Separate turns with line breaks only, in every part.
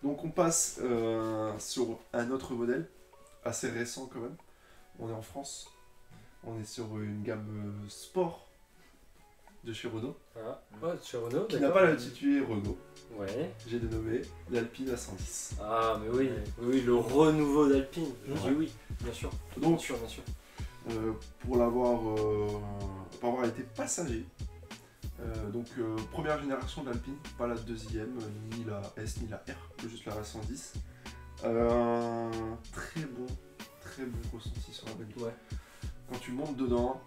Donc on passe sur un autre modèle, assez récent quand même. On est en France, on est sur une gamme sport de chez Renault.
Ah, ouais, chez Renault,
Qui n'a pas l'intitulé Renault.
Ouais.
J'ai dénommé l'Alpine A110.
Ah, mais oui, oui, le renouveau d'Alpine. Je dis
Ouais.
oui, bien sûr.
Donc,
Bien sûr, bien sûr.
pour avoir été passager, première génération de l'Alpine, pas la deuxième, ni la S ni la R, juste la A110. Très bon ressenti sur la bagnole.
Ouais.
Quand tu montes dedans,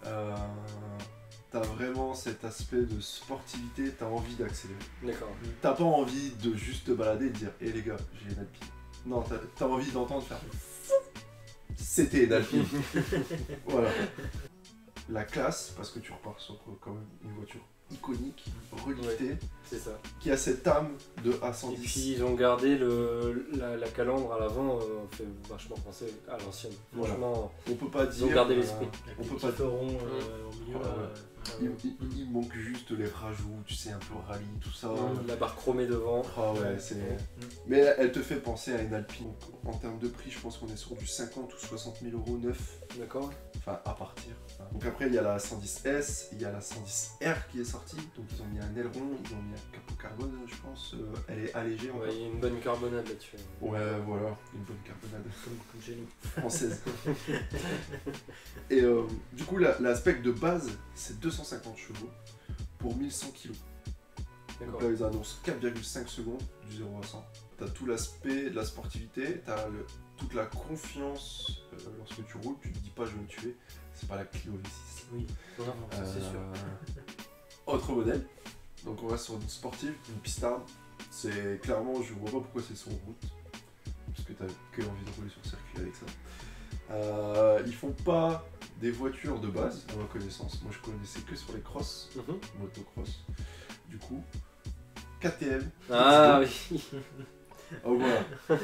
t'as vraiment cet aspect de sportivité, t'as envie d'accélérer.
D'accord.
T'as pas envie de juste te balader et de dire hé les gars, j'ai une Alpine. Non, t'as envie d'entendre faire c'était une Alpine. Voilà. La classe, parce que tu repars sur quand même une voiture iconique, relictée,
C'est ça.
qui a cette âme de
Et
A110.
puis ils ont gardé la calandre à l'avant, fait vachement penser à l'ancienne.
Voilà.
Franchement,
On peut pas
ils
dire.
ont gardé l'esprit.
On peut
pas
pas.
rond au milieu.
Voilà.
Là.
Il manque juste les rajouts, tu sais, un peu rallye, tout ça.
La barre chromée devant.
Ah ouais, c'est. Mais elle te fait penser à une Alpine. Donc, en termes de prix, je pense qu'on est sur du 50 ou 60 000 euros neuf.
D'accord.
Enfin, à partir. Donc après, il y a la 110S, il y a la 110R qui est sortie. Donc ils ont mis un aileron, ils ont mis un capot carbone, je pense. Elle est allégée encore.
Ouais, il y a une bonne carbonade là-dessus.
Ouais, voilà, une bonne carbonade
Comme chez nous.
française. Et du coup, la spec de base, c'est 250 chevaux pour 1100 kg.
D'accord.
Donc là, ils annoncent 4,5 secondes du 0 à 100. T'as tout l'aspect de la sportivité, t'as toute la confiance lorsque tu roules, tu te dis pas je vais me tuer, c'est pas la Clio V6.
Oui.
Non, ça c'est sûr.
Autre modèle, donc on reste sur une sportive, une pistarde. C'est clairement, je vois pas pourquoi c'est sur route, parce que t'as que envie de rouler sur circuit avec ça. Ils font pas des voitures de base, à ma connaissance. Moi je connaissais que sur les cross, motocross. Du coup, KTM.
Ah oui.
Oh voilà.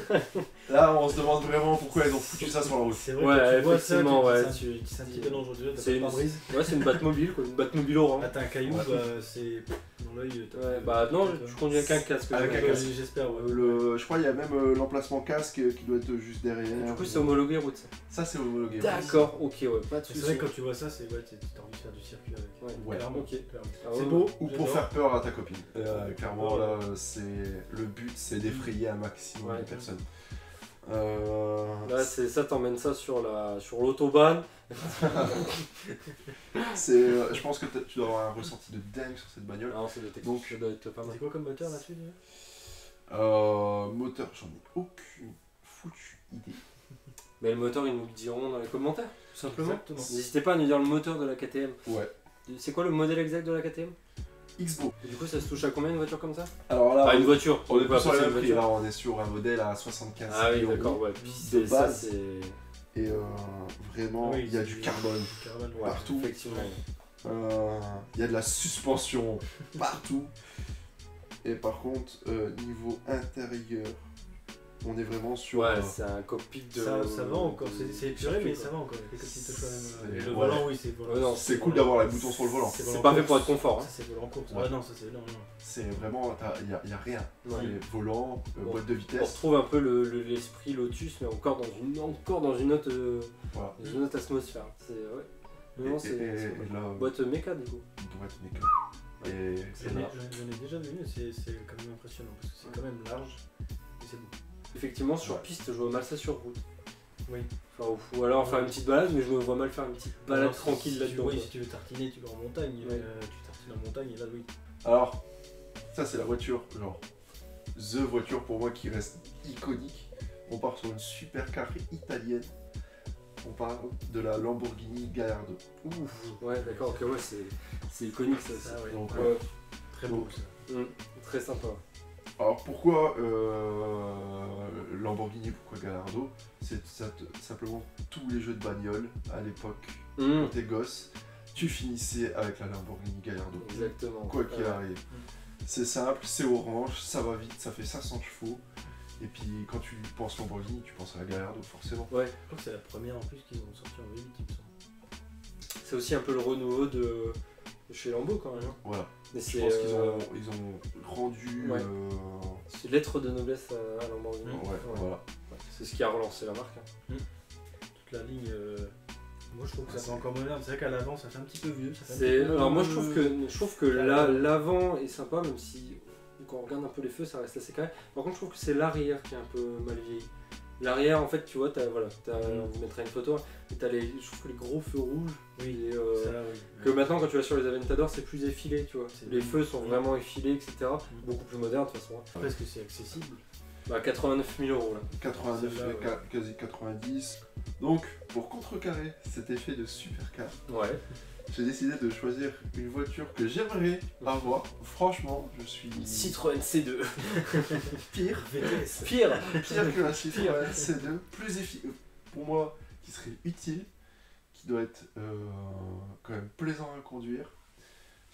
Là on se demande vraiment pourquoi ils ont foutu ça sur la route.
C'est vrai
Ouais,
que tu vois ça,
effectivement, ouais,
tu c'est un petit peu dangereux déjà,
C'est
t'as
une...
pas de brise.
Ouais, c'est une Batmobile quoi, une Batmobile orange.
Ah, t'as un caillou,
Ouais.
bah, c'est dans l'œil.
Ouais, bah non, je conduis avec un casque.
Avec un
donc,
casque.
J'espère, ouais.
Je crois qu'il y a même l'emplacement casque qui doit être juste derrière.
Du coup, c'est homologué route ça.
Ça c'est homologué.
D'accord, ok, ouais, pas de
C'est
soucis.
vrai que quand tu vois ça, c'est ouais, t'as envie de faire du circuit avec.
Ouais,
Clairement,
ok.
clairement.
Ah
C'est
ouais,
beau.
Ou pour
j'adore.
faire peur à ta copine. Clairement là, c'est le but, c'est d'effrayer un maximum
Ouais.
de personnes.
Là, c'est ça, t'emmènes ça sur l'autobahn.
Je pense que tu dois avoir un ressenti de dingue sur cette bagnole.
Non, ça doit être,
Donc,
ça doit être pas mal.
C'est quoi comme moteur là-dessus déjà
Moteur, j'en ai aucune foutue idée.
Mais le moteur, ils nous le diront dans les commentaires, tout simplement.
Exactement.
N'hésitez pas à nous dire le moteur de la KTM.
Ouais.
C'est quoi le modèle exact de la KTM?
Xbo.
Et du coup, ça se touche à combien une voiture comme ça?
Alors là,
Enfin, une voiture.
on est
va
plus sur
passer
les
une
mêmes prix.
voiture.
Là, on est sur un modèle à 75
Ah oui,
000
d'accord,
euros
ouais. Puis
de
ça,
base.
c'est.
Et vraiment,
Oui,
il y a
c'est
du carbone
carbone,
Ouais,
partout.
effectivement.
Il y a de la suspension partout. Et par contre, niveau intérieur, on est vraiment sur.
Ouais, c'est un cockpit de.
Ça va encore, c'est épuré, mais
quoi.
ça va encore. Les petites touches quand même. Et le
Ouais.
volant, oui, c'est
Ouais, non,
c'est cool d'avoir les boutons sur le volant.
C'est pas fait pour être confort.
Ça, c'est volant course.
Ouais.
Ouais, non, ça c'est non.
C'est vraiment. Il y a rien.
Ouais.
C'est volant,
Bon.
boîte de
On
vitesse.
retrouve un peu l'esprit Lotus, mais encore dans une autre,
Voilà.
une autre atmosphère. C'est ouais. Non,
Et
c'est
là,
boîte méca du coup.
boîte méca. Et
J'en
là,
ai déjà vu, c'est quand même impressionnant parce que c'est quand même large et c'est beau.
Effectivement, sur
Ouais.
piste, je vois mal ça sur route.
Oui.
Enfin, ou alors faire une petite balade, mais je me vois mal faire une petite balade
Alors,
tranquille
si
là-dedans.
Oui,
quoi.
si tu veux tartiner, tu vas en montagne.
Ouais.
Tu tartines en montagne et là, oui.
alors, ça c'est la voiture, genre, the voiture pour moi qui reste iconique. On part sur une supercar italienne. On parle de la Lamborghini Gallardo.
Ouf. Ouais, d'accord, ok, ouais, c'est iconique ça aussi.
Ça, ouais.
Donc,
Ouais.
Très beau ça.
Très sympa.
alors pourquoi Lamborghini, pourquoi Gallardo? C'est simplement tous les jeux de bagnole à l'époque, quand t'es gosse, tu finissais avec la Lamborghini Gallardo.
Exactement.
Quoi qu'il arrive. C'est simple, c'est orange, ça va vite, ça fait 500 chevaux. Et puis quand tu penses Lamborghini, tu penses à la Gallardo forcément.
Ouais,
Je crois que c'est la première en plus qu'ils ont sorti en V8, il me semble.
c'est aussi un peu le renouveau de chez Lambeau quand même. Hein.
Voilà.
Mais
Je
c'est
pense qu'ils ont rendu.
Ouais. C'est lettre de noblesse à Lamborghini.
Ouais, voilà.
Ouais. C'est ce qui a relancé la marque. Hein.
Toute la ligne. Moi je trouve que ça fait encore moderne. C'est vrai qu'à l'avant ça fait un petit peu vieux. Ça fait un
C'est...
petit peu,
Alors moi je trouve que l'avant est sympa, même si quand on regarde un peu les feux ça reste assez carré. Par contre je trouve que c'est l'arrière qui est un peu mal vieilli. L'arrière en fait tu vois, on vous mettra une photo, et je trouve que les gros feux rouges,
Oui,
et,
ça, oui.
que maintenant quand tu vas sur les Aventador c'est plus effilé, tu vois.
C'est
Les
bien.
feux sont vraiment effilés, etc. Beaucoup plus moderne de toute façon.
Après, est-ce que c'est accessible?
Bah 89 000 € là.
89,
Celle-là, ouais.
quasi 90. Donc, pour contrecarrer cet effet de supercar,
Ouais.
j'ai décidé de choisir une voiture que j'aimerais avoir. Franchement, je suis
Citroën C2.
pire.
VTS.
Pire.
Pire que la Citroën C2. Plus efficace. Pour moi, qui serait utile, qui doit être quand même plaisant à conduire.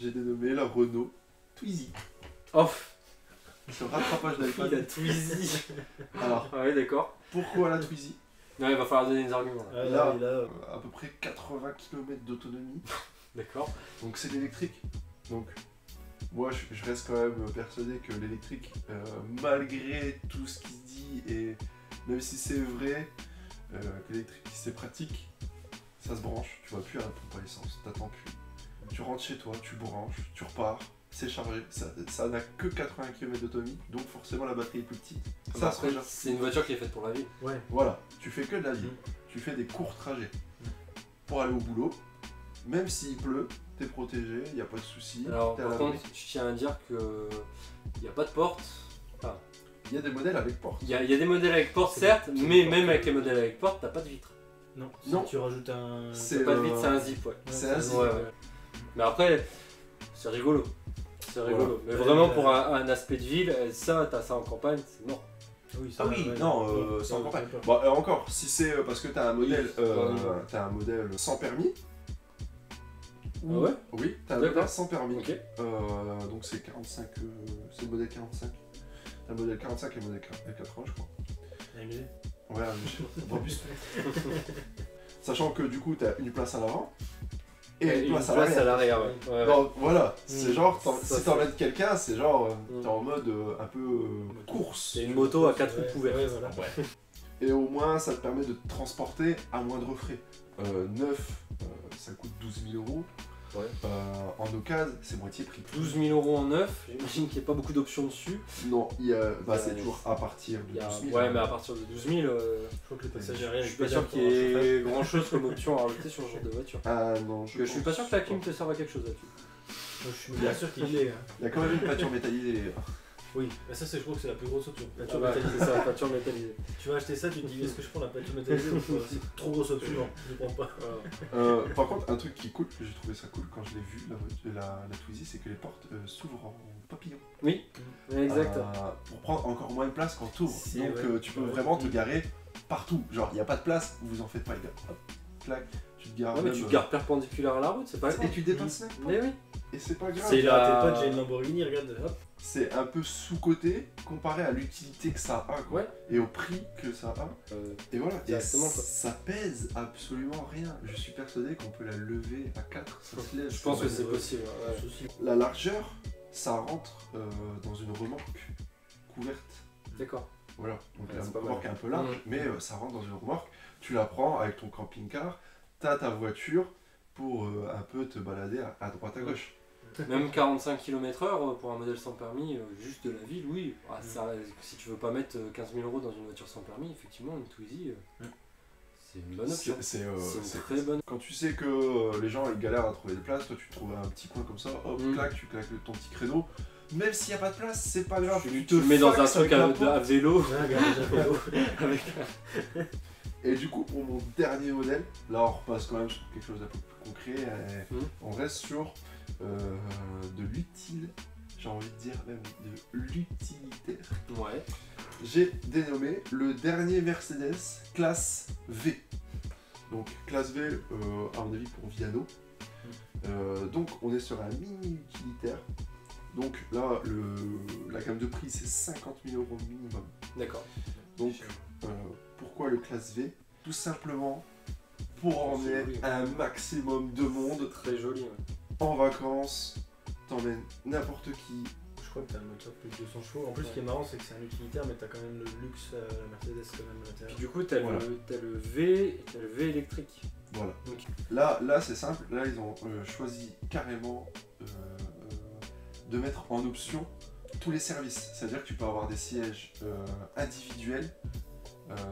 J'ai dénommé la Renault Twizy.
Oh,
Ce rattrapage
il a
d'iPhone.
Twizy.
Alors,
Ouais d'accord.
pourquoi la Twizy?
Non, il va falloir donner des arguments là.
Ah,
Là,
là,
à peu près 80 km d'autonomie.
D'accord.
Donc c'est l'électrique. Donc moi je reste quand même persuadé que l'électrique, malgré tout ce qui se dit, et même si c'est vrai que l'électrique c'est pratique, ça se branche, tu vas plus à la pompe à essence, t'attends plus. Tu rentres chez toi, tu branches, tu repars, c'est chargé, ça n'a que 80 km d'autonomie, donc forcément la batterie est plus petite. Ça se
Après,
régénère.
c'est une voiture qui est faite pour la vie.
ouais.
Voilà, tu fais que de la vie, tu fais des courts trajets pour aller au boulot, même s'il pleut, t'es protégé, il n'y a pas de souci.
Alors
t'es à
par
l'abri.
contre, je tiens à dire que il n'y a pas de porte. Enfin,
Il y a des modèles avec porte.
il y a des modèles avec porte
C'est
certes,
des
mais
portes,
même avec les modèles avec porte, t'as pas de vitre.
Non, si
Non.
tu rajoutes un.
C'est-
T'as pas de vitre, c'est un zip, ouais.
C'est un zip.
Ouais, ouais. Mais après, c'est rigolo. C'est rigolo. Mais
Ouais,
vraiment pour un aspect de ville, ça, t'as ça en campagne, c'est mort.
Oui,
Ah oui,
ouais,
non,
ouais,
c'est
ouais,
encore
ouais,
pas.
ouais.
Bon, encore, si c'est parce que t'as un modèle, t'as un modèle sans permis.
Ah ouais.
Oui, t'as un
D'accord.
modèle sans permis.
Ok.
Donc c'est 45, c'est le modèle 45. T'as le modèle 45 et le modèle 80, je crois.
AMG.
Ouais, pas plus. Sachant que du coup, t'as une place à l'avant et une place à l'arrière.
l'arrière, ouais. Ouais, ouais.
Donc voilà, c'est genre,
Ça,
si t'emmènes quelqu'un, c'est genre,
Mm.
t'es en mode un peu course.
C'est une moto à 4 roues
Ouais,
couvertes.
ouais, voilà.
Et au moins, ça te permet de te transporter à moindre frais. Neuf, ça coûte 12 000 €.
Ouais.
En occasion, c'est moitié prix.
12 000 € en neuf, j'imagine qu'il n'y a pas beaucoup d'options dessus.
Non, c'est toujours à partir de
Il y a-
12 000.
Ouais, mais à partir de 12 000,
Je crois que le passager arrière.
je suis pas sûr qu'il y ait grand chose comme option à rajouter sur ce genre de voiture.
Ah non,
Je suis pas sûr que la clim te serve à quelque chose là-dessus.
Je suis bien sûr qu'il l'est. Hein.
Il y a quand même une peinture métallisée.
Oui, mais ça, je crois que c'est la plus grosse option. Peinture
Ah bah,
métallisée.
c'est ça, peinture métallisée.
Tu vas acheter ça, tu te dis est-ce que je prends la peinture métallisée ou pas? C'est trop grosse option, non, je prends pas.
Par contre, un truc qui est cool, que j'ai trouvé ça cool quand je l'ai vu, la Twizy, c'est que les portes s'ouvrent en papillon.
Oui, exact.
Pour prendre encore moins de place quand tu ouvres.
Si,
Donc
ouais.
tu peux
Ouais.
vraiment te garer partout. Genre, il n'y a pas de place, vous en faites pas les gars. Hop, clac, tu te gares.
Ouais, mais
même,
tu te gares perpendiculaire à la route, c'est pas grave.
Et tu dépasses même pas.
Mais oui.
Et c'est pas grave.
C'est
T'es
la-
potes, j'ai une Lamborghini, regarde, hop.
C'est un peu sous-côté comparé à l'utilité que ça a, quoi.
Ouais.
Et au prix que ça a. Et voilà. Et
Exactement, quoi.
ça pèse absolument rien. Je suis persuadé qu'on peut la lever à 4, ça se lève.
Je pense que c'est
Ouais.
possible. Ouais.
Souci.
La largeur, ça rentre dans une remorque couverte.
D'accord.
Voilà. Donc
Ouais,
la
c'est pas
remorque est un peu large,
Mhm.
mais ça rentre dans une remorque. Tu la prends avec ton camping-car, t'as ta voiture pour un peu te balader à droite à gauche.
Même 45 km/h pour un modèle sans permis, juste de la ville, oui. Ah, ça, si tu veux pas mettre 15 000 € dans une voiture sans permis, effectivement, une Twizy, c'est une bonne option.
C'est
C'est une très bonne.
Quand tu sais que les gens ils galèrent à trouver des places, toi tu trouves un petit coin comme ça, hop,
Mhm.
clac, tu claques ton petit créneau. Même s'il n'y a pas de place, c'est pas grave.
Tu
te
le mets dans un
faxes
truc
avec la
à
porte.
vélo.
Ouais, garage à vélo.
avec...
Et du coup, pour mon dernier modèle, là on repasse quand même sur quelque chose d'un peu plus concret.
Mhm.
On reste sur de l'utile, j'ai envie de dire même de l'utilitaire.
Ouais.
J'ai dénommé le dernier Mercedes classe V. Donc classe V, à mon avis pour Viano. Donc on est sur un mini utilitaire. Donc là, la gamme de prix c'est 50 000 € minimum.
D'accord.
Donc pourquoi le classe V? Tout simplement pour emmener
joli.
un maximum de monde
Très joli. Ouais.
en vacances, t'emmènes n'importe qui.
Je crois que t'as un moteur plus de 200 chevaux. En plus, ce qui est marrant, c'est que c'est un utilitaire, mais t'as quand même le luxe la Mercedes quand même à
Puis
l'intérieur.
du coup, t'as
Voilà.
le V et t'as le V électrique.
Voilà.
Donc,
Là c'est simple, là ils ont choisi carrément de mettre en option tous les services. C'est-à-dire que tu peux avoir des sièges individuels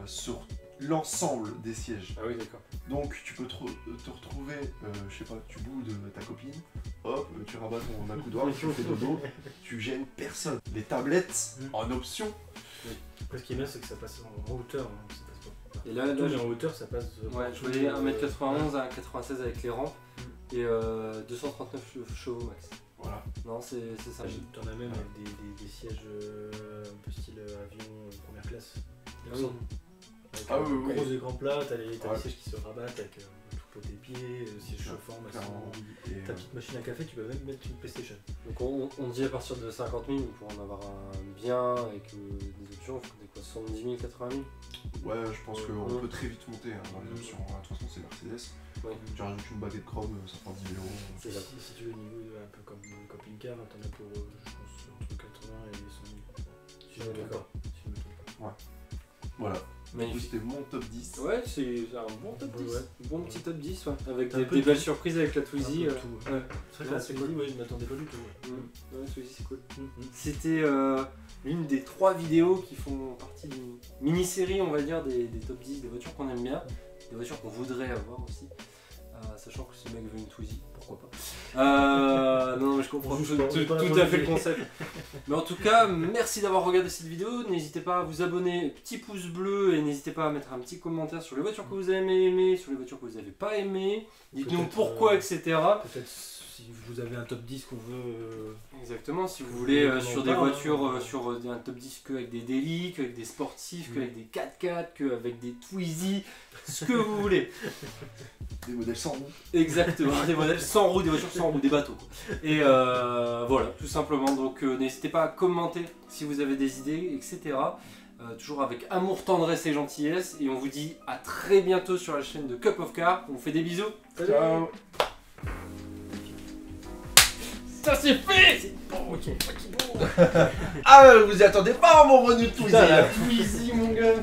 sur l'ensemble des sièges.
ah oui, d'accord.
Donc tu peux te retrouver, je sais pas, tu boudes ta copine, hop, tu rabats ton accoudoir, tu fais dodo, tu gênes personne. Les tablettes en option.
Après, ce qui est bien, c'est que ça passe en hauteur. Hein, ça passe pas.
Et là,
Tout, mais
je-
en hauteur, ça passe.
Ouais, je voulais 1m91 à 1m96 avec les rampes et 239 chevaux max.
Voilà.
Non, c'est ça.
T'en as même avec des sièges un peu style avion première classe.
Ah oui.
Avec
Ah
un
oui,
gros
oui.
écran plat, t'as les
Ouais.
sièges qui se rabattent avec tout pot des pieds, siège chauffant,
Clairement. Et,
ta petite machine à café, tu peux même mettre une PlayStation.
Donc on dit à partir de 50 000, pour en avoir un bien avec des options, il faut des quoi, 70 000, 80 000.
ouais, je pense qu'on
Ouais.
peut très vite monter hein, dans les options. De toute façon, c'est Mercedes.
Ouais.
Tu rajoutes une baguette chrome, ça prend 10 000 €.
C'est ça.
Si tu veux, au niveau un peu comme une camping-car, t'en as pour, je pense, entre 80 et 100 000. Si je me trompe
D'accord.
pas. Si je me trompe pas.
Voilà. Du coup,
Magnifique.
c'était mon top 10.
Ouais, c'est un bon top 10.
Ouais.
Bon petit top 10, ouais. Avec
T'as un
des,
peu
des
de
belles
tout.
surprises avec la
Un
Twizy.
peu de tout, ouais.
Ouais.
C'est vrai que
Non,
la
c'est
Twizy,
cool.
ouais, je m'attendais pas du tout. Ouais.
Ouais, Twizy, c'est cool.
Mhm.
C'était l'une des 3 vidéos qui font partie d'une mini-série, on va dire, des top 10 des voitures qu'on aime bien, des voitures qu'on voudrait avoir aussi. Sachant que ce mec veut une Twizy, pourquoi pas. Non, mais je comprends
On
tout,
juge pas, on
tout-
est pas
tout
là
à fait le
pour
concept. Mais en tout cas, merci d'avoir regardé cette vidéo. N'hésitez pas à vous abonner, petit pouce bleu, et n'hésitez pas à mettre un petit commentaire sur les voitures que vous avez aimées, sur les voitures que vous n'avez pas aimées. Dites-nous
Peut-être,
pourquoi, etc.
Peut-être si vous avez un top 10 qu'on veut.
Exactement, si vous voulez
On en
sur des
parle,
voitures,
hein.
sur un top 10 que avec des Daily, que avec des sportifs, que avec des 4x4, que avec des Twizy, ce que vous voulez.
Des modèles sans roue.
Exactement, des modèles sans roue, des voitures sans roue, des bateaux. Et voilà, tout simplement. Donc n'hésitez pas à commenter si vous avez des idées, etc. Toujours avec amour, tendresse et gentillesse. Et on vous dit à très bientôt sur la chaîne de Cup of Car. On vous fait des bisous.
Ciao.
Ça c'est fait.
C'est bon, ok.
Ah, vous y attendez pas, mon Renault Twizy.
Putain, la Twizy, mon gars.